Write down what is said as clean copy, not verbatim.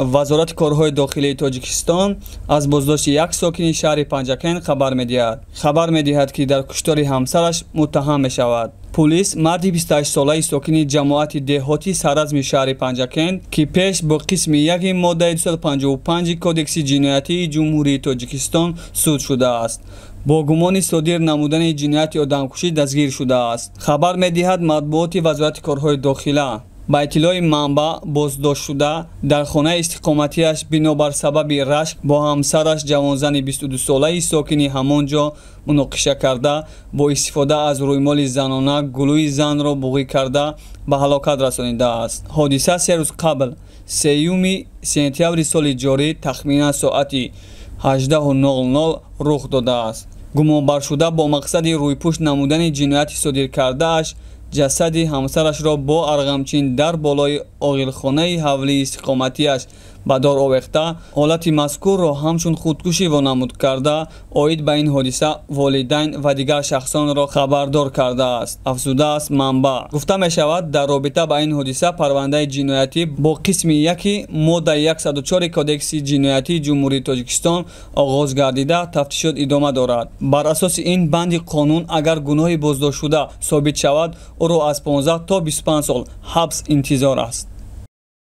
вазорати корҳои дохилии тоҷикистон аз боздошти як сокини шаҳри Панҷакен хабар медиҳад ки дар куштори ҳамсараш муттаҳам мешавад. Пулис марди 28-солаи сокини ҷамоати деҳоти саразми шаҳри Панҷакен ки пеш бо қисми 1 моддаи 255 кодекси ҷиноятии ҷумҳурии Тоҷикистон суд шудааст. бо гумони содир намудани ҷинояти одамкушӣ дастгир шудааст. Хабар медиҳад матбуоти вазорати корҳои дохила. ба иттилои манбаъ боздоштшуда дар хонаи истиқоматиаш бинобар сабаби рашк бо ҳамсараш ҷавонзани 22-солаи сокини ҳамон ҷо муноқиша карда, бо истифода аз рӯймоли занона гулӯи занро буғӣ карда ба ҳалокат расонидааст. ҳодиса 3 рӯз қабл 3 сентябри соли ҷорӣ тахминан соати 18:00 рух додааст. гумонбаршуда бо мақсади рӯйпӯш намудани ҷинояти содиркардааш ҷасади ҳамсарашро бо арғамчин дар болои оғилхонаи ҳавлии истиқоматиаш ба дор овехта, ҳолати мазкурро ҳамчун худкушӣ вонамуд карда, оид ба ин ҳодиса волидайн ва дигар шахсонро хабардор кардааст, афзудааст манбаъ. гуфта мешавад, дар робита ба ин ҳодиса парвандаи ҷиноятӣ бо қисми 1 моддаи 104 кодекси ҷиноятии ҷумҳурии Тоҷикистон оғоз гардида, тафтишот идома дорад. бар асоси ин банди қонун агар гуноҳи боздоштшуда собит шавад, ӯро аз 15 то 25 сол ҳабс интизор аст.